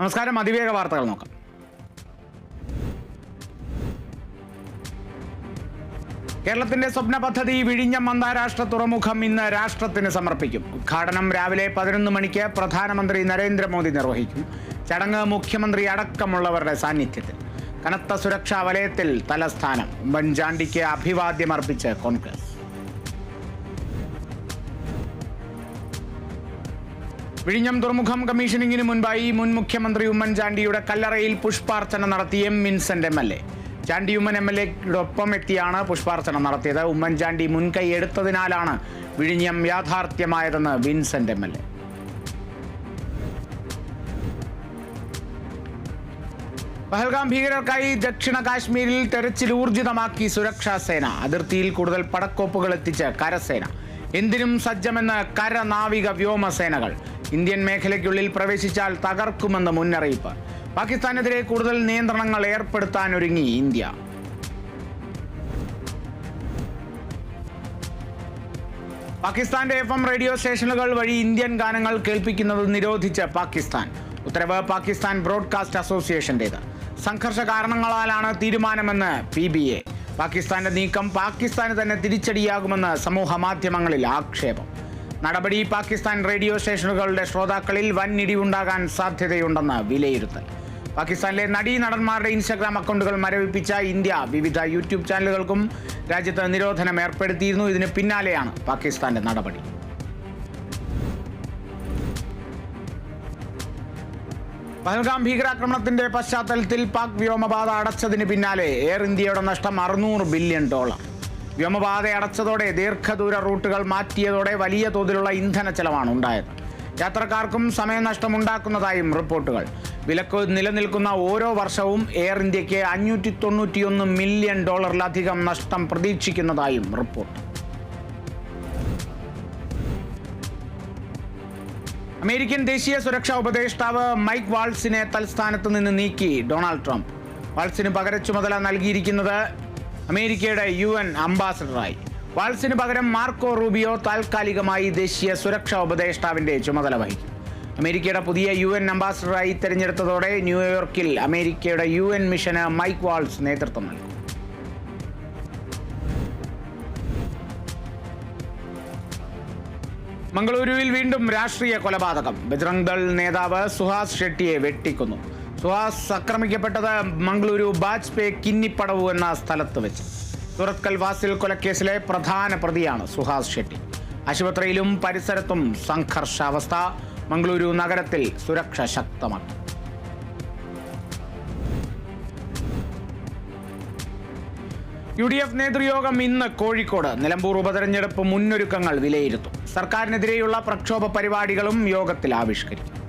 നമസ്കാരം. അതിവേഗ വാർത്തകൾ നോക്കാം. കേരളത്തിന്റെ സ്വപ്ന പദ്ധതി വിഴിഞ്ഞം അന്താരാഷ്ട്ര തുറമുഖം ഇന്ന് രാഷ്ട്രത്തിന് സമർപ്പിക്കും. ഉദ്ഘാടനം രാവിലെ 11 മണിക്ക് പ്രധാനമന്ത്രി നരേന്ദ്രമോദി നിർവഹിക്കും. ചടങ്ങ് മുഖ്യമന്ത്രി അടക്കമുള്ളവരുടെ സാന്നിധ്യത്തിൽ. കനത്ത സുരക്ഷാ വലയത്തിൽ തലസ്ഥാനം. ഉമ്മൻചാണ്ടിക്ക് അഭിവാദ്യമർപ്പിച്ച് കോൺഗ്രസ്. വിഴിഞ്ഞം തുറമുഖം കമ്മീഷനിങ്ങിന് മുൻപായി മുൻ മുഖ്യമന്ത്രി ഉമ്മൻചാണ്ടിയുടെ കല്ലറയിൽ പുഷ്പാർച്ചന നടത്തി വിൻസെന്റ് MLA. ചാണ്ടി ഉമ്മൻ MLAയോടൊപ്പം എത്തിയാണ് പുഷ്പാർച്ചന നടത്തിയത്. ഉമ്മൻചാണ്ടി മുൻകൈ എടുത്തതിനാലാണ് വിഴിഞ്ഞം യാഥാർത്ഥ്യമായതെന്ന് വിൻസെന്റ് MLA. പഹൽഗാം ഭീകരർക്കായി ദക്ഷിണ കാശ്മീരിൽ തെരച്ചിൽ ഊർജിതമാക്കി സുരക്ഷാ സേന. അതിർത്തിയിൽ കൂടുതൽ പടക്കോപ്പുകൾ എത്തിച്ച് കരസേന. എന്തിനും സജ്ജമെന്ന് കര, നാവിക, വ്യോമസേനകൾ. ഇന്ത്യൻ മേഖലയ്ക്കുള്ളിൽ പ്രവേശിച്ചാൽ തകർക്കുമെന്ന് മുന്നറിയിപ്പ്. പാകിസ്ഥാനെതിരെ കൂടുതൽ നിയന്ത്രണങ്ങൾ ഏർപ്പെടുത്താനൊരുങ്ങി ഇന്ത്യ. പാകിസ്ഥാന്റെ FM റേഡിയോ സ്റ്റേഷനുകൾ വഴി ഇന്ത്യൻ ഗാനങ്ങൾ കേൾപ്പിക്കുന്നത് നിരോധിച്ച് പാകിസ്ഥാൻ. ഉത്തരവ് പാകിസ്ഥാൻ ബ്രോഡ്കാസ്റ്റ് അസോസിയേഷന്റേത്. സംഘർഷ കാരണങ്ങളാലാണ് തീരുമാനമെന്ന് PBA. പാകിസ്ഥാന്റെ നീക്കം പാകിസ്ഥാന് തന്നെ തിരിച്ചടിയാകുമെന്ന് സമൂഹ മാധ്യമങ്ങളിൽ ആക്ഷേപം. നടപടി പാകിസ്ഥാൻ റേഡിയോ സ്റ്റേഷനുകളുടെ ശ്രോതാക്കളിൽ വൻ ഇടിവുണ്ടാകാൻ സാധ്യതയുണ്ടെന്ന് വിലയിരുത്തൽ. പാകിസ്ഥാനിലെ നടീനടന്മാരുടെ ഇൻസ്റ്റഗ്രാം അക്കൗണ്ടുകൾ മരവിപ്പിച്ച ഇന്ത്യ വിവിധ യൂട്യൂബ് ചാനലുകൾക്കും രാജ്യത്ത് നിരോധനം ഏർപ്പെടുത്തിയിരുന്നു. ഇതിന് പിന്നാലെയാണ് പാകിസ്ഥാന്റെ നടപടി. പഹൽഗാം ഭീകരാക്രമണത്തിന്റെ പശ്ചാത്തലത്തിൽ പാക് വ്യോമപാത അടച്ചതിന് പിന്നാലെ എയർ ഇന്ത്യയുടെ നഷ്ടം $600 ബില്യൺ. വ്യോമപാത അടച്ചതോടെ ദീർഘദൂര റൂട്ടുകൾ മാറ്റിയതോടെ വലിയ തോതിലുള്ള ഇന്ധന ചെലവാണ് ഉണ്ടായത്. യാത്രക്കാർക്കും സമയനഷ്ടമുണ്ടാക്കുന്നതായും റിപ്പോർട്ടുകൾ. വിലക്ക് നിലനിൽക്കുന്ന ഓരോ വർഷവും എയർ ഇന്ത്യക്ക് $591 മില്യൺ നഷ്ടം പ്രതീക്ഷിക്കുന്നതായും റിപ്പോർട്ട്. അമേരിക്കൻ ദേശീയ സുരക്ഷാ ഉപദേഷ്ടാവ് മൈക്ക് വാൾസിനെ തൽസ്ഥാനത്ത് നിന്ന് നീക്കി ഡൊണാൾഡ് ട്രംപ്. വാൾസിന് പകര ചുമതല നൽകിയിരിക്കുന്നത് അമേരിക്കയുടെ UN അംബാസഡറായി. വാൾസിന് പകരം മാർക്കോ റൂബിയോ താൽക്കാലികമായി ദേശീയ സുരക്ഷാ ഉപദേഷ്ടാവിന്റെ ചുമതല വഹിക്കും. അമേരിക്കയുടെ പുതിയ UN അംബാസഡറായി തെരഞ്ഞെടുത്തതോടെ ന്യൂയോർക്കിൽ അമേരിക്കയുടെ UN മിഷന് മൈക്ക് വാൾസ് നേതൃത്വം നൽകും. മംഗളൂരുവിൽ വീണ്ടും രാഷ്ട്രീയ കൊലപാതകം. ബജ്രംഗ് ദൾ നേതാവ് സുഹാസ് ഷെട്ടിയെ വെട്ടിക്കൊന്നു. സുഹാസ് ആക്രമിക്കപ്പെട്ടത് മംഗളൂരു ബാജ്പേയ് കിന്നിപ്പടവു എന്ന സ്ഥലത്ത് വെച്ച്. സൂറത്ത് കൽവാസിൽ കൊലക്കേസിലെ പ്രധാന പ്രതിയാണ് സുഹാസ് ഷെട്ടി. ആശുപത്രിയിലും പരിസരത്തും സംഘർഷാവസ്ഥ. മംഗളൂരു നഗരത്തിൽ സുരക്ഷ ശക്തമാക്കി. UDF നേതൃയോഗം ഇന്ന് കോഴിക്കോട്. നിലമ്പൂർ ഉപതെരഞ്ഞെടുപ്പ് മുന്നൊരുക്കങ്ങൾ വിലയിരുത്തും. സർക്കാരിനെതിരെയുള്ള പ്രക്ഷോഭ പരിപാടികളും യോഗത്തിൽ ആവിഷ്കരിക്കും.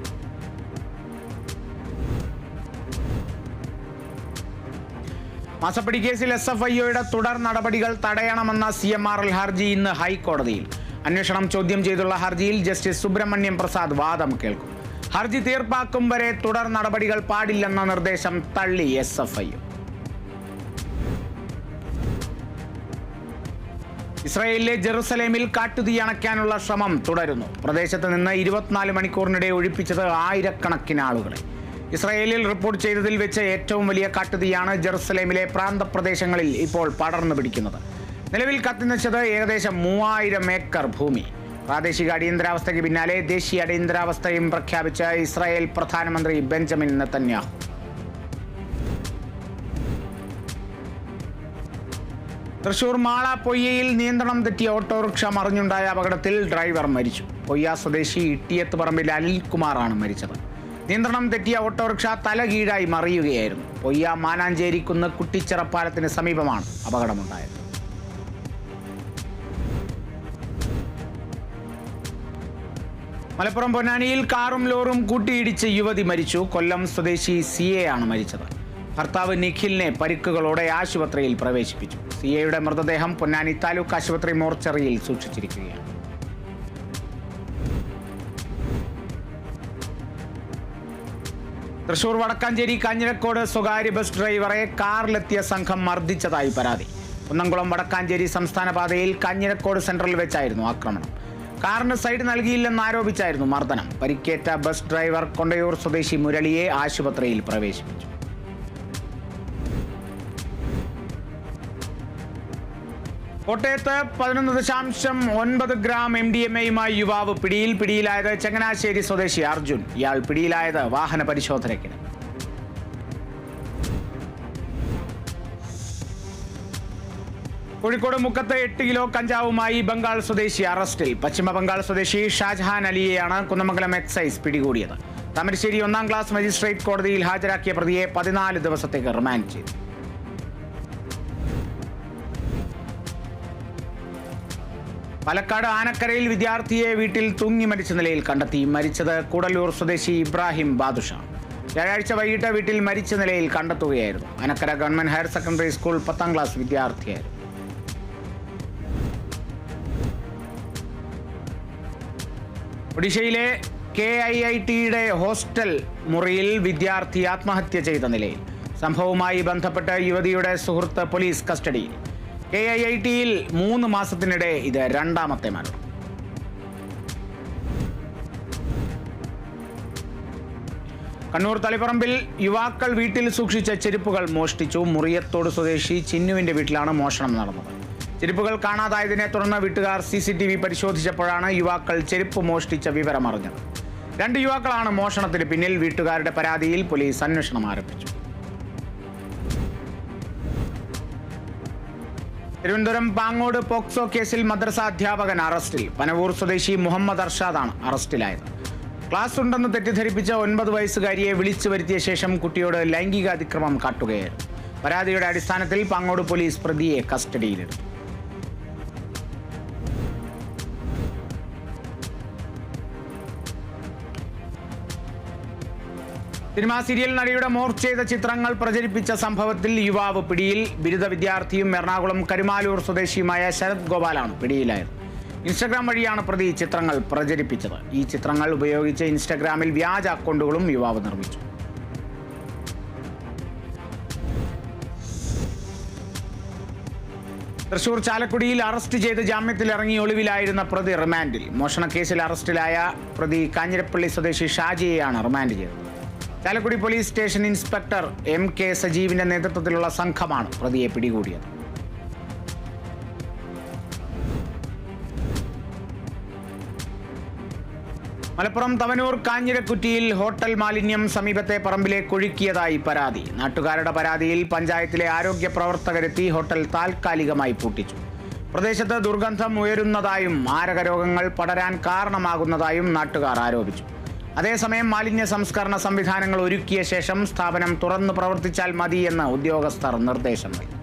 മാസപ്പടി കേസിൽ SFIOയുടെ തുടർ നടപടികൾ തടയണമെന്ന CMRL ഹർജി ഇന്ന് ഹൈക്കോടതിയിൽ. അന്വേഷണം ചോദ്യം ചെയ്തുള്ള ഹർജിയിൽ ജസ്റ്റിസ് സുബ്രഹ്മണ്യം പ്രസാദ് വാദം കേൾക്കും. ഹർജി തീർപ്പാക്കും വരെ തുടർ നടപടികൾ പാടില്ലെന്ന നിർദ്ദേശം തള്ളി SFIO. ഇസ്രായേലിലെ ജെറുസലേമിൽ കാട്ടുതീ അണയ്ക്കാനുള്ള ശ്രമം തുടരുന്നു. പ്രദേശത്ത് നിന്ന് 24 മണിക്കൂറിനിടെ ഒഴിപ്പിച്ചത് ആയിരക്കണക്കിന് ആളുകളെ. ഇസ്രായേലിൽ റിപ്പോർട്ട് ചെയ്തതിൽ വെച്ച് ഏറ്റവും വലിയ കാട്ടുതീയാണ് ജെറുസലേമിലെ പ്രാന്തപ്രദേശങ്ങളിൽ ഇപ്പോൾ പടർന്നു പിടിക്കുന്നത്. നിലവിൽ കത്തിനശത് ഏകദേശം 3000 ഏക്കർ ഭൂമി. പ്രാദേശിക അടിയന്തരാവസ്ഥയ്ക്ക് പിന്നാലെ ദേശീയ അടിയന്തരാവസ്ഥയും പ്രഖ്യാപിച്ച ഇസ്രായേൽ പ്രധാനമന്ത്രി ബെഞ്ചമിൻ നെതന്യാഹു. തൃശൂർ മാള പൊയ്യയിൽ നിയന്ത്രണം തെറ്റിയ ഓട്ടോറിക്ഷ മറിഞ്ഞുണ്ടായ അപകടത്തിൽ ഡ്രൈവർ മരിച്ചു. പൊയ്യ സ്വദേശി ഇട്ടിയത്ത് പറമ്പിൽ അനിൽകുമാറാണ് മരിച്ചത്. നിയന്ത്രണം തെറ്റിയ ഓട്ടോറിക്ഷ തലകീഴായി മറിയുകയായിരുന്നു. പൊയ്യ മാനാഞ്ചേരി കുന്ന് കുട്ടിച്ചിറപ്പാലത്തിന് സമീപമാണ് അപകടമുണ്ടായത്. മലപ്പുറം പൊന്നാനിയിൽ കാറും ലോറും കൂട്ടിയിടിച്ച് യുവതി മരിച്ചു. കൊല്ലം സ്വദേശി CA ആണ് മരിച്ചത്. ഭർത്താവ് നിഖിലിനെ പരിക്കുകളോടെ ആശുപത്രിയിൽ പ്രവേശിപ്പിച്ചു. CAയുടെ മൃതദേഹം പൊന്നാനി താലൂക്ക് ആശുപത്രി മോർച്ചറിയിൽ സൂക്ഷിച്ചിരിക്കുകയാണ്. തൃശൂർ വടക്കാഞ്ചേരി കാഞ്ഞിരക്കോട് സ്വകാര്യ ബസ് ഡ്രൈവറെ കാറിലെത്തിയ സംഘം മർദ്ദിച്ചതായി പരാതി. കുന്നംകുളം വടക്കാഞ്ചേരി സംസ്ഥാന പാതയിൽ കാഞ്ഞിരക്കോട് സെൻട്രൽ വെച്ചായിരുന്നു ആക്രമണം. കാറിന് സൈഡ് നൽകിയില്ലെന്ന് ആരോപിച്ചായിരുന്നു മർദ്ദനം. പരിക്കേറ്റ ബസ് ഡ്രൈവർ കൊണ്ടയൂർ സ്വദേശി മുരളിയെ ആശുപത്രിയിൽ പ്രവേശിപ്പിച്ചു. കോട്ടയത്ത് 11.9 ഗ്രാം MDMA-യുമായി യുവാവ് പിടിയിലായത് ചങ്ങനാശ്ശേരി സ്വദേശി അർജുൻ. ഇയാൾ പിടിയിലായത് വാഹന പരിശോധനയ്ക്കിടെ. കോഴിക്കോട് മുക്കത്ത് 8 കിലോ കഞ്ചാവുമായി ബംഗാൾ സ്വദേശി അറസ്റ്റിൽ. പശ്ചിമ ബംഗാൾ സ്വദേശി ഷാജഹാൻ അലിയെയാണ് കുന്നമംഗലം എക്സൈസ് പിടികൂടിയത്. താമരശ്ശേരി 1-ാം ക്ലാസ് മജിസ്ട്രേറ്റ് കോടതിയിൽ ഹാജരാക്കിയ പ്രതിയെ 14 ദിവസത്തേക്ക് റിമാൻഡ് ചെയ്തു. പാലക്കാട് ആനക്കരയിൽ വിദ്യാർത്ഥിയെ വീട്ടിൽ തൂങ്ങി മരിച്ച നിലയിൽ കണ്ടെത്തി. മരിച്ചത് കൂടല്ലൂർ സ്വദേശി ഇബ്രാഹിം ബാദുഷ. വ്യാഴാഴ്ച വൈകിട്ട് വീട്ടിൽ മരിച്ച നിലയിൽ കണ്ടെത്തുകയായിരുന്നു. Anakkara government higher secondary school 10-ാം ക്ലാസ് വിദ്യാർത്ഥിയായിരുന്നു. ഒഡീഷയിലെ KIIT-യുടെ ഹോസ്റ്റൽ മുറിയിൽ വിദ്യാർത്ഥി ആത്മഹത്യ ചെയ്ത നിലയിൽ. സംഭവവുമായി ബന്ധപ്പെട്ട് യുവതിയുടെ സുഹൃത്ത് പോലീസ് കസ്റ്റഡിയിൽ. KIIT-യിൽ 3 മാസത്തിനിടെ ഇത് 2ാമത്തെ മരണം. കണ്ണൂർ തളിപ്പറമ്പിൽ യുവാക്കൾ വീട്ടിൽ സൂക്ഷിച്ച ചെരുപ്പുകൾ മോഷ്ടിച്ചു. മുറിയത്തോട് സ്വദേശി ചിന്നുവിന്റെ വീട്ടിലാണ് മോഷണം നടന്നത്. ചെരുപ്പുകൾ കാണാതായതിനെ തുടർന്ന് വീട്ടുകാർ CCTV പരിശോധിച്ചപ്പോഴാണ് യുവാക്കൾ ചെരുപ്പ് മോഷ്ടിച്ച വിവരം അറിഞ്ഞത്. 2 യുവാക്കളാണ് മോഷണത്തിന് പിന്നിൽ. വീട്ടുകാരുടെ പരാതിയിൽ പോലീസ് അന്വേഷണം ആരംഭിച്ചു. തിരുവനന്തപുരം പാങ്ങോട് പോക്സോ കേസിൽ മദ്രസ അധ്യാപകൻ അറസ്റ്റിൽ. പനവൂർ സ്വദേശി മുഹമ്മദ് അർഷാദാണ് അറസ്റ്റിലായത്. ക്ലാസ് ഉണ്ടെന്ന് തെറ്റിദ്ധരിപ്പിച്ച 9 വയസ്സുകാരിയെ വിളിച്ചു വരുത്തിയ ശേഷം കുട്ടിയോട് ലൈംഗിക അതിക്രമം കാട്ടുകയായിരുന്നു. പരാതിയുടെ അടിസ്ഥാനത്തിൽ പാങ്ങോട് പോലീസ് പ്രതിയെ കസ്റ്റഡിയിലെടുത്തു. സിനിമാ സീരിയൽ നടിയുടെ മോർഫ് ചെയ്ത ചിത്രങ്ങൾ പ്രചരിപ്പിച്ച സംഭവത്തിൽ യുവാവ് പിടിയിൽ. ബിരുദ വിദ്യാർത്ഥിയും എറണാകുളം കരുമാലൂർ സ്വദേശിയുമായ ശരത് ഗോപാലാണ് പിടിയിലായത്. ഇൻസ്റ്റഗ്രാം വഴിയാണ് പ്രതി ചിത്രങ്ങൾ പ്രചരിപ്പിച്ചത്. ഈ ചിത്രങ്ങൾ ഉപയോഗിച്ച് ഇൻസ്റ്റഗ്രാമിൽ വ്യാജ അക്കൗണ്ടുകളും യുവാവ് നിർമ്മിച്ചു. തൃശൂർ ചാലക്കുടിയിൽ അറസ്റ്റ് ചെയ്ത് ജാമ്യത്തിലിറങ്ങി ഒളിവിലായിരുന്ന പ്രതി റിമാൻഡിൽ. മോഷണക്കേസിൽ അറസ്റ്റിലായ പ്രതി കാഞ്ഞിരപ്പള്ളി സ്വദേശി ഷാജിയെയാണ് റിമാൻഡ് ചെയ്തത്. Chalakudy police station inspector MK സജീവിന്റെ നേതൃത്വത്തിലുള്ള സംഘമാണ് പ്രതിയെ പിടികൂടിയത്. മലപ്പുറം തവനൂർ കാഞ്ഞിരക്കുറ്റിയിൽ ഹോട്ടൽ മാലിന്യം സമീപത്തെ പറമ്പിലേക്ക് ഒഴുക്കിയതായി പരാതി. നാട്ടുകാരുടെ പരാതിയിൽ പഞ്ചായത്തിലെ ആരോഗ്യ പ്രവർത്തകരെത്തി ഹോട്ടൽ താൽക്കാലികമായി പൂട്ടിച്ചു. പ്രദേശത്ത് ദുർഗന്ധം ഉയരുന്നതായും മാരക രോഗങ്ങൾ പടരാൻ കാരണമാകുന്നതായും നാട്ടുകാർ ആരോപിച്ചു. അതേസമയം മാലിന്യ സംസ്കരണ സംവിധാനങ്ങൾ ഒരുക്കിയ ശേഷം സ്ഥാപനം തുറന്നു പ്രവർത്തിച്ചാൽ മതിയെന്ന് ഉദ്യോഗസ്ഥർ നിർദ്ദേശം നൽകി.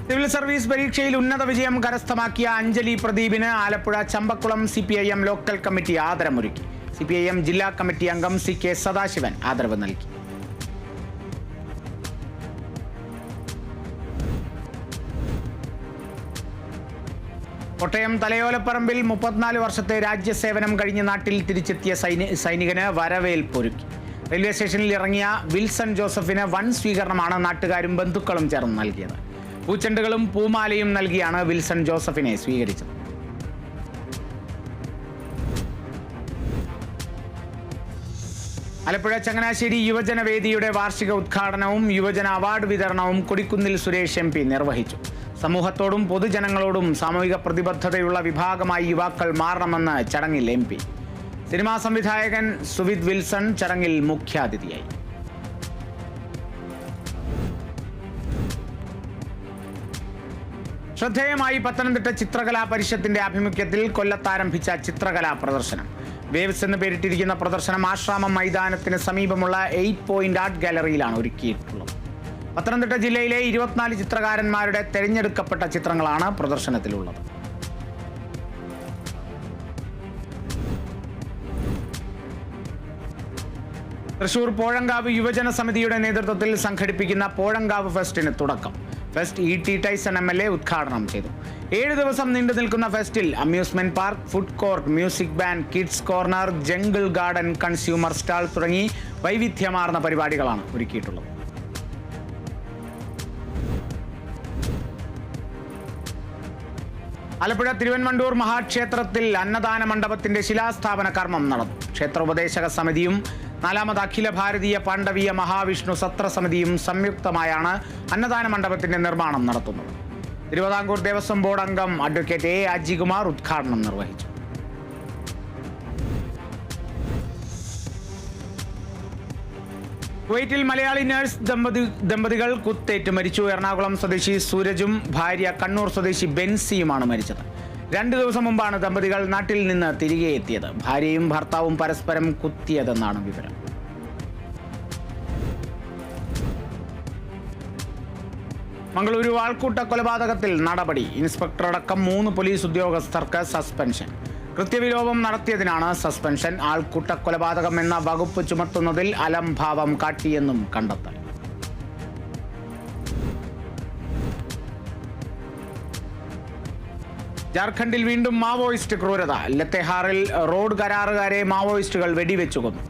സിവിൽ സർവീസ് പരീക്ഷയിൽ ഉന്നത വിജയം കരസ്ഥമാക്കിയ അഞ്ജലി പ്രദീപിന് Alappuzha Champakkulam CPIM local committee ആദരമൊരുക്കി. CPIM ജില്ലാ കമ്മിറ്റി അംഗം CK സദാശിവൻ ആദരവ് നൽകി. കോട്ടയം തലയോലപ്പറമ്പിൽ 34 വർഷത്തെ രാജ്യസേവനം കഴിഞ്ഞ് നാട്ടിൽ തിരിച്ചെത്തിയ സൈനികന് വരവേൽപ്പൊരുക്കി. റെയിൽവേ സ്റ്റേഷനിൽ ഇറങ്ങിയ വിൽസൺ ജോസഫിന് വൻ സ്വീകരണമാണ് നാട്ടുകാരും ബന്ധുക്കളും ചേർന്ന് നൽകിയത്. പൂച്ചെണ്ടുകളും പൂമാലയും നൽകിയാണ് വിൽസൺ ജോസഫിനെ സ്വീകരിച്ചത്. ആലപ്പുഴ ചങ്ങനാശ്ശേരി യുവജന വേദിയുടെ വാർഷിക ഉദ്ഘാടനവും യുവജന അവാർഡ് വിതരണവും കൊടിക്കുന്നിൽ സുരേഷ് MP നിർവഹിച്ചു. സമൂഹത്തോടും പൊതുജനങ്ങളോടും സാമൂഹിക പ്രതിബദ്ധതയുള്ള വിഭാഗമായി യുവാക്കൾ മാറണമെന്ന് ചടങ്ങിൽ MP. സിനിമാ സംവിധായകൻ സുവിത് വിൽസൺ ചടങ്ങിൽ മുഖ്യാതിഥിയായി. ശ്രദ്ധേയമായി പത്തനംതിട്ട ചിത്രകലാ പരിഷത്തിന്റെ ആഭിമുഖ്യത്തിൽ കൊല്ലത്ത് ആരംഭിച്ച ചിത്രകലാ പ്രദർശനം. വേവ്സ് എന്ന് പേരിട്ടിരിക്കുന്ന പ്രദർശനം ആശ്രാമം മൈതാനത്തിന് സമീപമുള്ള 8 പോയിന്റ് ആർട്ട് ഗാലറിയിലാണ് ഒരുക്കിയിട്ടുള്ളത്. പത്തനംതിട്ട ജില്ലയിലെ 24 ചിത്രകാരന്മാരുടെ തെരഞ്ഞെടുക്കപ്പെട്ട ചിത്രങ്ങളാണ് പ്രദർശനത്തിലുള്ളത്. തൃശൂർ പോഴങ്കാവ് യുവജന സമിതിയുടെ നേതൃത്വത്തിൽ സംഘടിപ്പിക്കുന്ന പോഴങ്കാവ് ഫെസ്റ്റിന് തുടക്കം. Fest E.T. ടൈസൺ MLA ഉദ്ഘാടനം ചെയ്തു. 7 ദിവസം നീണ്ടു നിൽക്കുന്ന ഫെസ്റ്റിൽ amusement park, food court, music band, kids corner, jungle garden, consumer stall തുടങ്ങി വൈവിധ്യമാർന്ന പരിപാടികളാണ് ഒരുക്കിയിട്ടുള്ളത്. ആലപ്പുഴ തിരുവൻവണ്ടൂർ മഹാക്ഷേത്രത്തിൽ അന്നദാന മണ്ഡപത്തിന്റെ ശിലാസ്ഥാപന കർമ്മം നടന്നു. ക്ഷേത്രോപദേശക സമിതിയും 4ാമത് അഖില ഭാരതീയ പാണ്ഡവീയ മഹാവിഷ്ണു സത്ര സമിതിയും സംയുക്തമായാണ് അന്നദാന മണ്ഡപത്തിന്റെ നിർമ്മാണം നടത്തുന്നത്. തിരുവിതാംകൂർ ദേവസ്വം ബോർഡ് അംഗം അഡ്വക്കേറ്റ് എ അജികുമാർ ഉദ്ഘാടനം നിർവഹിച്ചു. കുവൈറ്റിൽ മലയാളി നഴ്സ് ദമ്പതികൾ കുത്തേറ്റ് മരിച്ചു. എറണാകുളം സ്വദേശി സൂരജും ഭാര്യ കണ്ണൂർ സ്വദേശി ബെൻസിയുമാണ് മരിച്ചത്. 2 ദിവസം മുമ്പാണ് ദമ്പതികൾ നാട്ടിൽ നിന്ന് തിരികെ എത്തിയത്. ഭാര്യയും ഭർത്താവും പരസ്പരം കുത്തിയതെന്നാണ് വിവരം. മംഗളൂരു ആൾക്കൂട്ട കൊലപാതകത്തിൽ നടപടി. ഇൻസ്പെക്ടർ അടക്കം 3 പോലീസ് ഉദ്യോഗസ്ഥർക്ക് സസ്പെൻഷൻ. കൃത്യവിലോപം നടത്തിയതിനാണ് സസ്പെൻഷൻ. ആൾക്കൂട്ട കൊലപാതകം എന്ന വകുപ്പ് ചുമത്തുന്നതിൽ അലംഭാവം കാട്ടിയെന്നും കണ്ടെത്തൽ. ജാർഖണ്ഡിൽ വീണ്ടും മാവോയിസ്റ്റ് ക്രൂരത. ലത്തേഹാറിൽ റോഡ് കരാറുകാരെ മാവോയിസ്റ്റുകൾ വെടിവെച്ചു കൊന്നു.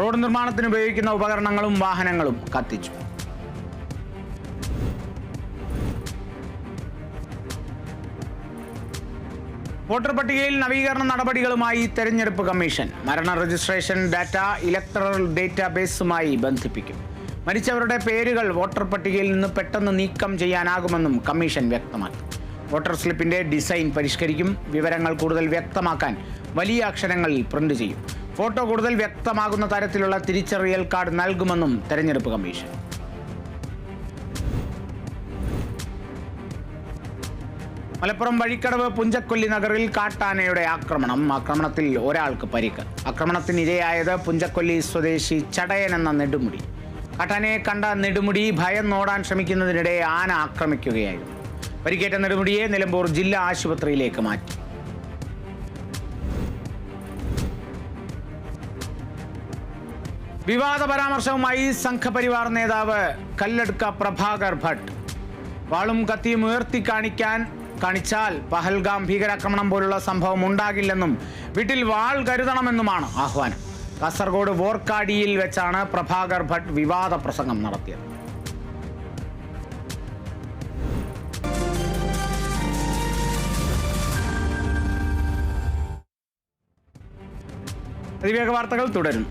റോഡ് നിർമ്മാണത്തിന് ഉപയോഗിക്കുന്ന ഉപകരണങ്ങളും വാഹനങ്ങളും കത്തിച്ചു. വോട്ടർ പട്ടികയിൽ നവീകരണ നടപടികളുമായി തെരഞ്ഞെടുപ്പ് കമ്മീഷൻ. മരണ രജിസ്ട്രേഷൻ ഡാറ്റ ഇലക്ടറൽ ഡേറ്റാബേസുമായി ബന്ധിപ്പിക്കും. മരിച്ചവരുടെ പേരുകൾ വോട്ടർ പട്ടികയിൽ നിന്ന് പെട്ടെന്ന് നീക്കം ചെയ്യാനാകുമെന്നും കമ്മീഷൻ വ്യക്തമാക്കി. വോട്ടർ സ്ലിപ്പിന്റെ ഡിസൈൻ പരിഷ്കരിക്കും. വിവരങ്ങൾ കൂടുതൽ വ്യക്തമാക്കാൻ വലിയ അക്ഷരങ്ങളിൽ പ്രിന്റ് ചെയ്യും. ഫോട്ടോ കൂടുതൽ വ്യക്തമാകുന്ന തരത്തിലുള്ള തിരിച്ചറിയൽ കാർഡ് നൽകുമെന്നും തെരഞ്ഞെടുപ്പ് കമ്മീഷൻ. മലപ്പുറം വഴിക്കടവ് പുഞ്ചക്കൊല്ലി നഗറിൽ കാട്ടാനയുടെ ആക്രമണത്തിൽ ഒരാൾക്ക് പരിക്ക്. ആക്രമണത്തിനിരയായത് പുഞ്ചക്കൊല്ലി സ്വദേശി ചടയൻ എന്ന നെടുമുടി. കാട്ടാനയെ കണ്ട നെടുമുടി ഭയന്നോടാൻ ശ്രമിക്കുന്നതിനിടെ ആന ആക്രമിക്കുകയായിരുന്നു. പരിക്കേറ്റ നെടുമുടിയെ നിലമ്പൂർ ജില്ലാ ആശുപത്രിയിലേക്ക് മാറ്റി. വിവാദ പരാമർശവുമായി സംഘപരിവാർ നേതാവ് കല്ലടുക്ക പ്രഭാകർ ഭട്ട്. വാളും കത്തിയും ഉയർത്തി കാണിച്ചാൽ പഹൽഗാം ഭീകരാക്രമണം പോലുള്ള സംഭവം ഉണ്ടാകില്ലെന്നും വീട്ടിൽ വാൾ കരുതണമെന്നുമാണ് ആഹ്വാനം. കാസർഗോഡ് വോർക്കാടിയിൽ വെച്ചാണ് പ്രഭാകർ ഭട്ട് വിവാദ പ്രസംഗം നടത്തിയത്. അതിവേഗ വാർത്തകൾ തുടരുന്നു.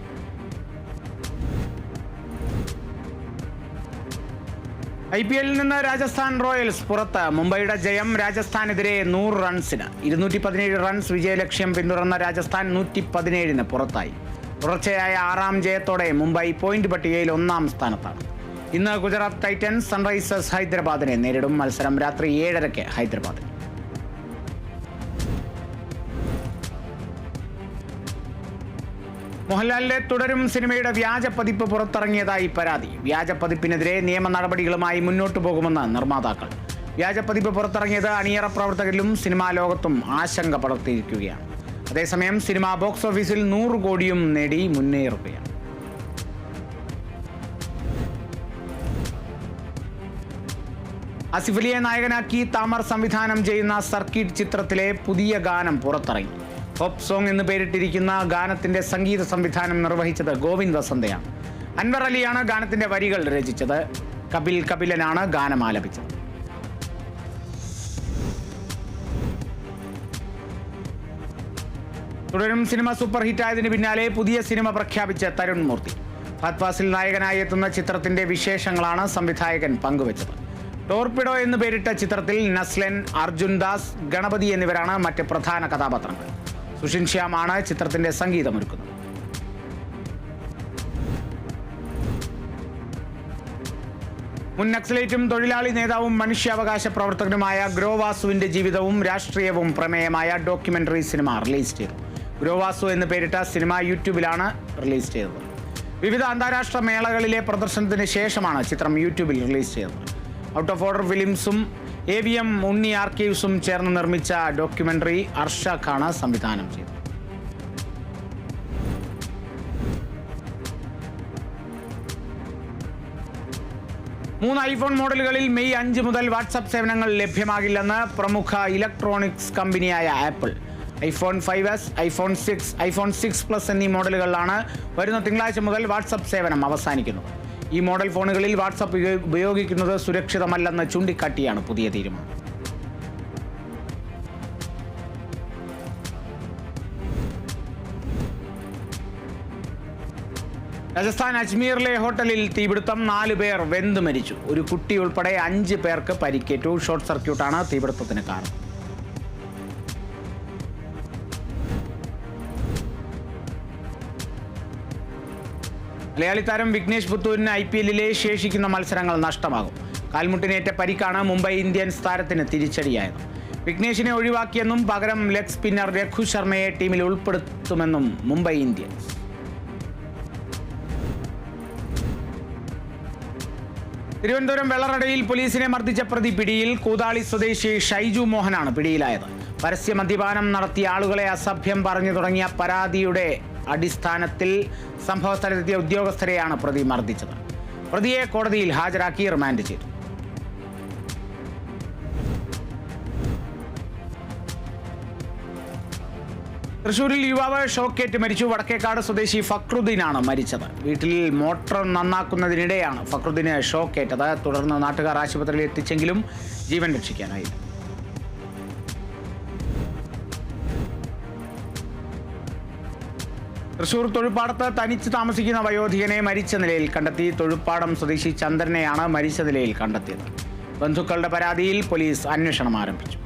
IPL നിന്ന് രാജസ്ഥാൻ റോയൽസ് പുറത്ത്. മുംബൈയുടെ ജയം രാജസ്ഥാനെതിരെ 100 റൺസിന്. 217 റൺസ് വിജയലക്ഷ്യം പിന്തുടർന്ന രാജസ്ഥാൻ 117-ന് പുറത്തായി. തുടർച്ചയായ 6ാം ജയത്തോടെ മുംബൈ പോയിന്റ് പട്ടികയിൽ 1ാം സ്ഥാനത്താണ്. ഇന്ന് ഗുജറാത്ത് ടൈറ്റൻസ് സൺറൈസേഴ്സ് ഹൈദരാബാദിനെ നേരിടും. മത്സരം രാത്രി 7:30 ഹൈദരാബാദിൽ. മോഹൻലാലിന്റെ തുടരും സിനിമയുടെ വ്യാജ പതിപ്പ് പുറത്തിറങ്ങിയതായി പരാതി. വ്യാജ പതിപ്പിനെതിരെ നിയമ നടപടികളുമായി മുന്നോട്ടു പോകുമെന്ന് നിർമ്മാതാക്കൾ. വ്യാജ പതിപ്പ് പുറത്തിറങ്ങിയത് അണിയറ പ്രവർത്തകരിലും സിനിമാ ലോകത്തും ആശങ്ക പടർത്തിയിരിക്കുകയാണ്. അതേസമയം സിനിമ ബോക്സ് ഓഫീസിൽ 100 കോടിയും നേടി മുന്നേറുകയാണ്. ആസിഫ് അലിയെ നായകനാക്കി താമർ സംവിധാനം ചെയ്യുന്ന സർക്കിട്ട് ചിത്രത്തിലെ പുതിയ ഗാനം പുറത്തിറങ്ങി. പോപ്പ് സോങ് എന്ന് പേരിട്ടിരിക്കുന്ന ഗാനത്തിന്റെ സംഗീത സംവിധാനം നിർവഹിച്ചത് ഗോവിന്ദ് വസന്തയാണ്. അൻവർ അലിയാണ് ഗാനത്തിന്റെ വരികൾ രചിച്ചത്. കപിലനാണ് ഗാനം ആലപിച്ചത്. തുടരും സിനിമ സൂപ്പർ ഹിറ്റായതിന് പിന്നാലെ പുതിയ സിനിമ പ്രഖ്യാപിച്ച തരുൺ മൂർത്തി. ഫഹദ് ഫാസിൽ നായകനായി എത്തുന്ന ചിത്രത്തിന്റെ വിശേഷങ്ങളാണ് സംവിധായകൻ പങ്കുവച്ചത്. ടോർപിഡോ എന്ന് പേരിട്ട ചിത്രത്തിൽ നസ്ലൻ, അർജുൻ ദാസ്, ഗണപതി എന്നിവരാണ് മറ്റ് പ്രധാന കഥാപാത്രങ്ങൾ. സുഷിൻ ശ്യാമാണ് ചിത്രത്തിന്റെ സംഗീതമൊരുക്കുന്നത്. മുൻ നക്സലേറ്റും തൊഴിലാളി നേതാവും മനുഷ്യാവകാശ പ്രവർത്തകനുമായ ഗ്രോവാസുവിന്റെ ജീവിതവും രാഷ്ട്രീയവും പ്രമേയമായ ഡോക്യുമെന്ററി സിനിമ റിലീസ് ചെയ്തു. ഗ്രോവാസു എന്ന് പേരിട്ട സിനിമ യൂട്യൂബിലാണ് റിലീസ് ചെയ്തത്. വിവിധ അന്താരാഷ്ട്ര മേളകളിലെ പ്രദർശനത്തിന് ശേഷമാണ് ചിത്രം യൂട്യൂബിൽ റിലീസ് ചെയ്തത്. ഔട്ട് ഓഫ് ഓർഡർ ഫിലിംസും AVM ഉണ്ണി ആർക്കൈവ്സും ചേർന്ന് നിർമ്മിച്ച ഡോക്യുമെന്ററി അർഷാഖാണ് സംവിധാനം ചെയ്തത്. മൂന്ന് ഐഫോൺ മോഡലുകളിൽ മെയ് 5 മുതൽ വാട്സാപ്പ് സേവനങ്ങൾ ലഭ്യമാകില്ലെന്ന് പ്രമുഖ ഇലക്ട്രോണിക്സ് കമ്പനിയായ apple. iPhone 5s, iPhone 6, iPhone 6 Plus എന്നീ മോഡലുകളിലാണ് വരുന്ന തിങ്കളാഴ്ച മുതൽ വാട്സാപ്പ് സേവനം അവസാനിക്കുന്നത്. ഈ മോഡൽ ഫോണുകളിൽ വാട്സാപ്പ് ഉപയോഗിക്കുന്നത് സുരക്ഷിതമല്ലെന്ന് ചൂണ്ടിക്കാട്ടിയാണ് പുതിയ തീരുമാനം. രാജസ്ഥാൻ അജ്മീറിലെ ഹോട്ടലിൽ തീപിടുത്തം, 4 പേർ വെന്ത് മരിച്ചു. ഒരു കുട്ടി ഉൾപ്പെടെ 5 പേർക്ക് പരിക്കേറ്റു. ഷോർട്ട് സർക്യൂട്ടാണ് തീപിടുത്തത്തിന് കാരണം. മലയാളി താരം വിഘ്നേഷ് പുത്തൂരിന് IPL-ലെ ശേഷിക്കുന്ന മത്സരങ്ങൾ നഷ്ടമാകും. കാൽമുട്ടിനേറ്റ പരിക്കാണ് മുംബൈ ഇന്ത്യൻസ് താരത്തിന് തിരിച്ചടിയായത്. വിഘ്നേഷിനെ ഒഴിവാക്കിയെന്നും പകരം ലെഗ് സ്പിന്നർ രഘു ശർമ്മയെ ടീമിൽ ഉൾപ്പെടുത്തുമെന്നും മുംബൈ ഇന്ത്യൻസ്. തിരുവനന്തപുരം വെള്ളറടയിൽ പോലീസിനെ മർദ്ദിച്ച പ്രതി പിടിയിൽ. കൂതാളി സ്വദേശി ഷൈജു മോഹനാണ് പിടിയിലായത്. പരസ്യ മദ്യപാനം നടത്തിയ ആളുകളെ അസഭ്യം പറഞ്ഞു തുടങ്ങിയ പരാതിയുടെ അടിസ്ഥാനത്തിൽ സംഭവസ്ഥലത്തെത്തിയ ഉദ്യോഗസ്ഥരെയാണ് പ്രതി മർദ്ദിച്ചത്. പ്രതിയെ കോടതിയിൽ ഹാജരാക്കി റിമാൻഡ് ചെയ്തു. തൃശൂരിൽ യുവാവ് ഷോക്കേറ്റ് മരിച്ചു. വടക്കേക്കാട് സ്വദേശി ഫക്രുദ്ദീനാണ് മരിച്ചത്. വീട്ടിൽ മോട്ടോർ നന്നാക്കുന്നതിനിടെയാണ് ഫക്രുദ്ദീന് ഷോക്കേറ്റത്. തുടർന്ന് നാട്ടുകാർ ആശുപത്രിയിൽ എത്തിച്ചെങ്കിലും ജീവൻ രക്ഷിക്കാനായില്ല. തൃശൂർ തൊഴുപ്പാടത്ത് തനിച്ച് താമസിക്കുന്ന വയോധികനെ മരിച്ച നിലയിൽ കണ്ടെത്തി. തൊഴുപ്പാടം സ്വദേശി ചന്ദ്രനെയാണ് മരിച്ച നിലയിൽ കണ്ടെത്തിയത്. ബന്ധുക്കളുടെ പരാതിയിൽ പോലീസ് അന്വേഷണം ആരംഭിച്ചു.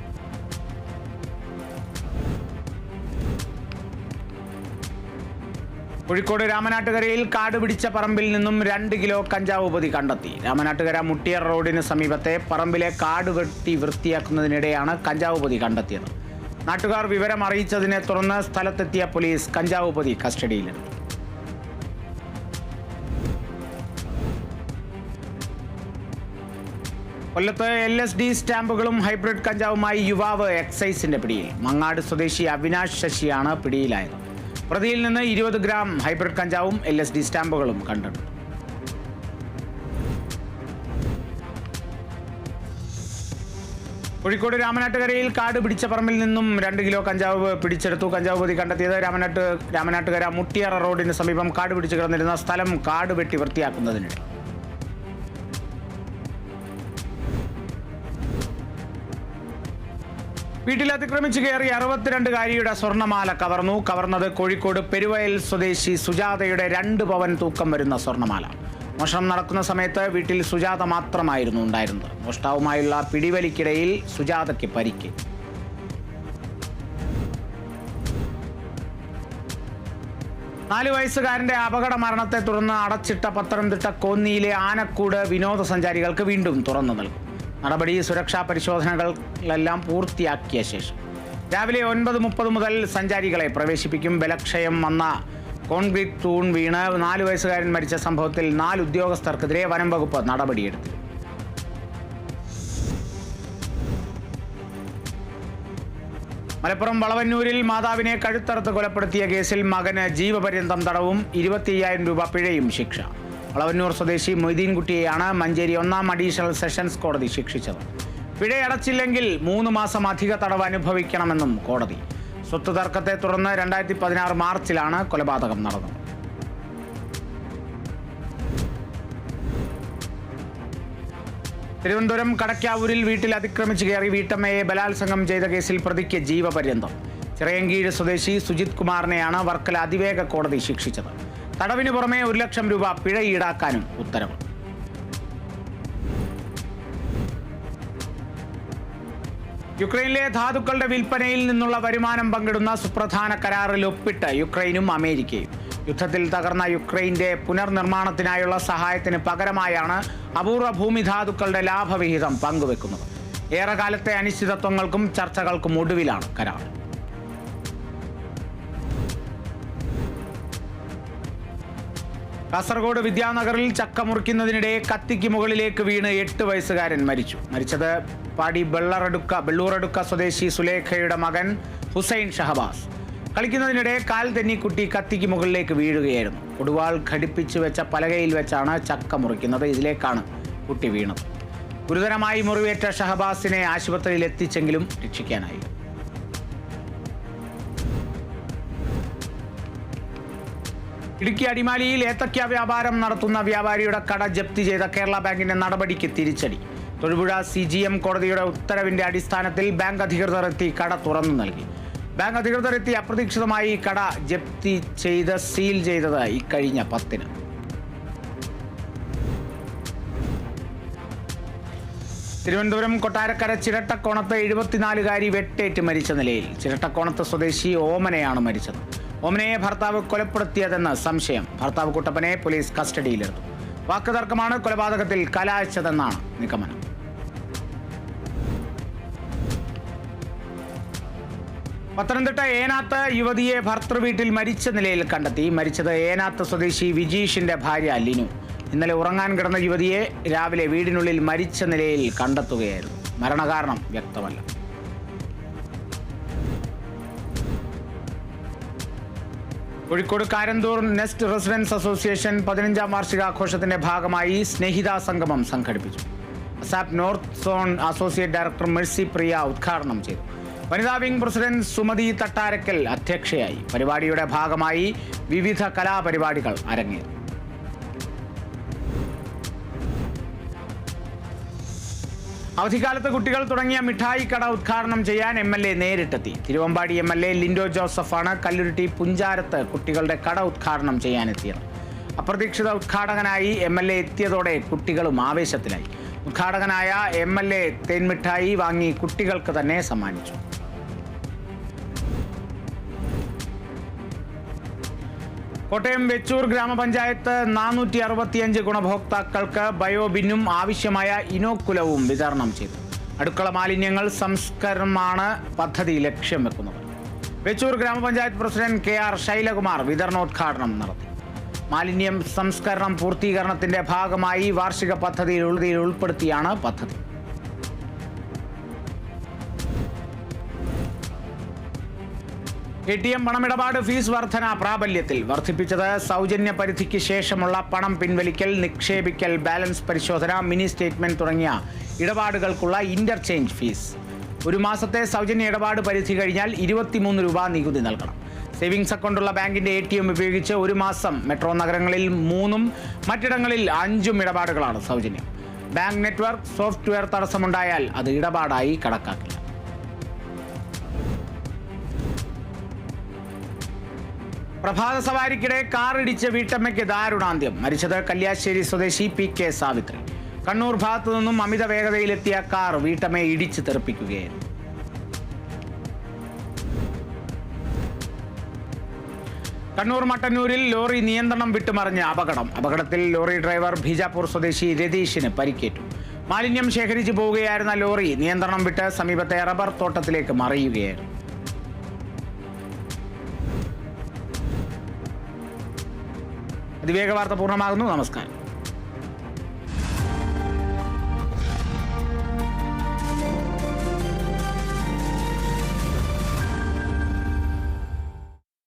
കോഴിക്കോട് രാമനാട്ടുകരയിൽ കാട് പിടിച്ച പറമ്പിൽ നിന്നും 2 കിലോ കഞ്ചാവ് പൊതി കണ്ടെത്തി. രാമനാട്ടുകര മുട്ടിയർ റോഡിന് സമീപത്തെ പറമ്പിലെ കാട് വെട്ടി വൃത്തിയാക്കുന്നതിനിടെയാണ് കഞ്ചാവ് പൊതി കണ്ടെത്തിയത്. നാട്ടുകാർ വിവരം അറിയിച്ചതിനെ തുടർന്ന് സ്ഥലത്തെത്തിയ പോലീസ് കഞ്ചാവ് പൊതി കസ്റ്റഡിയിലെടുത്തു. കൊല്ലത്ത് LSD സ്റ്റാമ്പുകളും ഹൈബ്രിഡ് കഞ്ചാവുമായി യുവാവ് എക്സൈസിന്റെ പിടിയിൽ. മങ്ങാട് സ്വദേശി അവിനാഷ് ശശിയാണ് പിടിയിലായത്. പ്രതിയിൽ നിന്ന് 20 ഗ്രാം ഹൈബ്രിഡ് കഞ്ചാവും LSD സ്റ്റാമ്പുകളും കണ്ടെടുത്തു. കോഴിക്കോട് രാമനാട്ടുകരയിൽ കാട് പിടിച്ച പറമ്പിൽ നിന്നും 2 കിലോ കഞ്ചാവ് പിടിച്ചെടുത്തു. കഞ്ചാവ് പൊതി കണ്ടെത്തിയത് രാമനാട്ടുകര മുട്ടിയറ റോഡിന് സമീപം കാട് പിടിച്ച് കിടന്നിരുന്ന സ്ഥലം കാട് വെട്ടി വൃത്തിയാക്കുന്നതിനിടെ. വീട്ടിൽ അതിക്രമിച്ച് കയറി 62-കാരിയുടെ സ്വർണ്ണമാല കവർന്നത് കോഴിക്കോട് പെരുവയൽ സ്വദേശി സുജാതയുടെ 2 പവൻ തൂക്കം വരുന്ന സ്വർണ്ണമാല. മോഷണം നടക്കുന്ന സമയത്ത് വീട്ടിൽ സുജാത മാത്രമായിരുന്നു ഉണ്ടായിരുന്നത്. മോഷ്ടാവുമായുള്ള പിടിവലിക്കിടയിൽ സുജാതയ്ക്ക് പരിക്ക്. നാല് വയസ്സുകാരന്റെ അപകട മരണത്തെ തുടർന്ന് അടച്ചിട്ട പത്തനംതിട്ട കോന്നിയിലെ ആനക്കൂട് വിനോദസഞ്ചാരികൾക്ക് വീണ്ടും തുറന്നു നൽകും. നടപടി സുരക്ഷാ പരിശോധനകളെല്ലാം പൂർത്തിയാക്കിയ ശേഷം രാവിലെ 9:30 മുതൽ സഞ്ചാരികളെ പ്രവേശിപ്പിക്കും. ബലക്ഷയം വന്ന കോൺക്രീറ്റ് തൂൺ വീണ് 4 വയസ്സുകാരൻ മരിച്ച സംഭവത്തിൽ 4 ഉദ്യോഗസ്ഥർക്കെതിരെ വനം വകുപ്പ് നടപടിയെടുത്തു. മലപ്പുറം വളവന്നൂരിൽ മാതാവിനെ കഴുത്തറുത്ത് കൊലപ്പെടുത്തിയ കേസിൽ മകന് ജീവപര്യന്തം തടവും 25,000 രൂപ പിഴയും ശിക്ഷ. വളവന്നൂർ സ്വദേശി മൊയ്തീൻകുട്ടിയെയാണ് മഞ്ചേരി 1ാം അഡീഷണൽ സെഷൻസ് കോടതി ശിക്ഷിച്ചത്. പിഴയടച്ചില്ലെങ്കിൽ 3 മാസം അധിക തടവ് അനുഭവിക്കണമെന്നും കോടതി. സ്വത്ത് തർക്കത്തെ തുടർന്ന് 2016 മാർച്ചിലാണ് കൊലപാതകം നടന്നത്. തിരുവനന്തപുരം കടക്കാവൂരിൽ വീട്ടിൽ അതിക്രമിച്ച് കയറി വീട്ടമ്മയെ ബലാത്സംഗം ചെയ്ത കേസിൽ പ്രതിക്ക് ജീവപര്യന്തം. ചിറയൻകീഴ് സ്വദേശി സുജിത് കുമാറിനെയാണ് വർക്കല അതിവേഗ കോടതി ശിക്ഷിച്ചത്. തടവിന് പുറമെ 1 ലക്ഷം രൂപ പിഴ ഈടാക്കാനും ഉത്തരവ്. യുക്രൈനിലെ ധാതുക്കളുടെ വിൽപ്പനയിൽ നിന്നുള്ള വരുമാനം പങ്കിടുന്ന സുപ്രധാന കരാറിൽ ഒപ്പിട്ട് യുക്രൈനും അമേരിക്കയും. യുദ്ധത്തിൽ തകർന്ന യുക്രൈന്റെ പുനർനിർമ്മാണത്തിനായുള്ള സഹായത്തിന് പകരമായാണ് അപൂർവ ഭൂമിധാതുക്കളുടെ ലാഭവിഹിതം പങ്കുവെക്കുന്നത്. ഏറെക്കാലത്തെ അനിശ്ചിതത്വങ്ങൾക്കും ചർച്ചകൾക്കും ഒടുവിലാണ് കരാർ. കാസർഗോഡ് വിദ്യാനഗറിൽ ചക്ക മുറിക്കുന്നതിനിടെ കത്തിക്ക് മുകളിലേക്ക് വീണ് 8 വയസ്സുകാരൻ മരിച്ചു. മരിച്ചത് പാടി ബെള്ളൂറടുക്ക സ്വദേശി സുലേഖയുടെ മകൻ ഹുസൈൻ ഷഹബാസ്. കളിക്കുന്നതിനിടെ കാൽ തെന്നി കുട്ടി കത്തിക്ക് മുകളിലേക്ക് വീഴുകയായിരുന്നു. കൊടുവാൾ ഘടിപ്പിച്ചു വെച്ച പലകയിൽ വെച്ചാണ് ചക്ക മുറിക്കുന്നത്. ഇതിലേക്കാണ് കുട്ടി വീണത്. ഗുരുതരമായി മുറിവേറ്റ ഷഹബാസിനെ ആശുപത്രിയിൽ എത്തിച്ചെങ്കിലും രക്ഷിക്കാനായില്ല. ഇടുക്കി അടിമാലിയിൽ ഏത്തക്ക വ്യാപാരം നടത്തുന്ന വ്യാപാരിയുടെ കട ജപ്തി ചെയ്ത കേരള ബാങ്കിന്റെ നടപടിക്ക് തിരിച്ചടി. തൊടുപുഴ CGM കോടതിയുടെ ഉത്തരവിന്റെ അടിസ്ഥാനത്തിൽ ബാങ്ക് അധികൃതർ എത്തി കട തുറന്നു നൽകി. ബാങ്ക് അധികൃതർ എത്തി അപ്രതീക്ഷിതമായി കട ജപ്തി ചെയ്ത് സീൽ ചെയ്തത് ഇക്കഴിഞ്ഞ 10-ന്. തിരുവനന്തപുരം കൊട്ടാരക്കര ചിരട്ടക്കോണത്ത് 74-കാരി വെട്ടേറ്റ് മരിച്ച നിലയിൽ. ചിരട്ടക്കോണത്ത് സ്വദേശി ഓമനയാണ് മരിച്ചത്. ഓമനയെ ഭർത്താവ് കൊലപ്പെടുത്തിയതെന്ന് സംശയം. ഭർത്താവ് കുട്ടപ്പനെ പോലീസ് കസ്റ്റഡിയിലെടുത്തു. വാക്കുതർക്കമാണ് കൊലപാതകത്തിൽ കലാശിച്ചതെന്നാണ് നിഗമനം. പത്തനംതിട്ട ഏനാത്ത് യുവതിയെ ഭർത്തൃവീട്ടിൽ മരിച്ച നിലയിൽ കണ്ടെത്തി. മരിച്ചത് ഏനാത്ത് സ്വദേശി വിജീഷിന്റെ ഭാര്യ ലിനു. ഇന്നലെ ഉറങ്ങാൻ കിടന്ന യുവതിയെ രാവിലെ വീടിനുള്ളിൽ മരിച്ച നിലയിൽ കണ്ടെത്തുകയായിരുന്നു. മരണകാരണം വ്യക്തമല്ല. Kozhikode Karanthur nest residence association 15ാം വാർഷികാഘോഷത്തിന്റെ ഭാഗമായി സ്നേഹിത സംഗമം സംഘടിപ്പിച്ചു. ASAP north zone associate director Mercy Priya ഉദ്ഘാടനം ചെയ്തു. വനിതാ വിംഗ് പ്രസിഡന്റ് സുമതി തട്ടാരക്കൽ അധ്യക്ഷയായി. പരിപാടിയുടെ ഭാഗമായി വിവിധ കലാപരിപാടികൾ അരങ്ങേറി. അവധിക്കാലത്ത് കുട്ടികൾ തുടങ്ങിയ മിഠായി കട ഉദ്ഘാടനം ചെയ്യാൻ MLA നേരിട്ടെത്തി. തിരുവമ്പാടി MLA ലിൻഡോ ജോസഫാണ് കല്ലുരുട്ടി പുഞ്ചാരത്ത് കുട്ടികളുടെ കട ഉദ്ഘാടനം ചെയ്യാനെത്തിയത്. അപ്രതീക്ഷിത ഉദ്ഘാടകനായി MLA എത്തിയതോടെ കുട്ടികളും ആവേശത്തിലായി. ഉദ്ഘാടകനായ MLA തേൻമിഠായി വാങ്ങി കുട്ടികൾക്ക് തന്നെ സമ്മാനിച്ചു. കോട്ടയം വെച്ചൂർ ഗ്രാമപഞ്ചായത്ത് 465 ഗുണഭോക്താക്കൾക്ക് ബയോബിന്നും ആവശ്യമായ ഇനോക്കുലവും വിതരണം ചെയ്തു. അടുക്കള മാലിന്യങ്ങൾ സംസ്കരണമാണ് പദ്ധതി ലക്ഷ്യം വെക്കുന്നത്. വെച്ചൂർ ഗ്രാമപഞ്ചായത്ത് പ്രസിഡന്റ് KR ശൈലകുമാർ വിതരണോദ്ഘാടനം നടത്തി. മാലിന്യം സംസ്കരണം പൂർത്തീകരണത്തിന്റെ ഭാഗമായി വാർഷിക പദ്ധതിയിൽ ഉൾപ്പെടുത്തിയാണ് പദ്ധതി. ATM പണമിടപാട് ഫീസ് വർധന പ്രാബല്യത്തിൽ. വർദ്ധിപ്പിച്ചത് സൗജന്യ പരിധിക്ക് ശേഷമുള്ള പണം പിൻവലിക്കൽ, നിക്ഷേപിക്കൽ, ബാലൻസ് പരിശോധന, മിനി സ്റ്റേറ്റ്മെന്റ് തുടങ്ങിയ ഇടപാടുകൾക്കുള്ള ഇന്റർചേഞ്ച് ഫീസ്. ഒരു മാസത്തെ സൗജന്യ ഇടപാട് പരിധി കഴിഞ്ഞാൽ 23 രൂപ നികുതി നൽകണം. സേവിങ്സ് അക്കൗണ്ടുള്ള ബാങ്കിന്റെ ATM ഉപയോഗിച്ച് ഒരു മാസം മെട്രോ നഗരങ്ങളിൽ 3ഉം മറ്റിടങ്ങളിൽ 5ഉം ഇടപാടുകളാണ് സൗജന്യം. ബാങ്ക് നെറ്റ്വർക്ക് സോഫ്റ്റ്വെയർ തടസ്സമുണ്ടായാൽ അത് ഇടപാടായി കണക്കാക്കില്ല. പ്രഭാത സവാരിക്കിടെ കാർ ഇടിച്ച് വീട്ടമ്മയ്ക്ക് ദാരുണാന്ത്യം. മരിച്ചത് കല്യാശ്ശേരി സ്വദേശി PK സാവിത്രി. കണ്ണൂർ ഭാഗത്തു നിന്നും അമിത വേഗതയിലെത്തിയ കാർ വീട്ടമ്മയെ ഇടിച്ച് തെറിപ്പിക്കുകയായിരുന്നു. കണ്ണൂർ മട്ടന്നൂരിൽ ലോറി നിയന്ത്രണം വിട്ടുമറിഞ്ഞ് അപകടത്തിൽ ലോറി ഡ്രൈവർ ബീജാപ്പൂർ സ്വദേശി രതീഷിന് പരിക്കേറ്റു. മാലിന്യം ശേഖരിച്ചു പോവുകയായിരുന്ന ലോറി നിയന്ത്രണം വിട്ട് സമീപത്തെ റബ്ബർ തോട്ടത്തിലേക്ക് മറിയുകയായിരുന്നു. അതിവേഗ വാർത്ത പൂർണ്ണമാകുന്നു. നമസ്കാരം.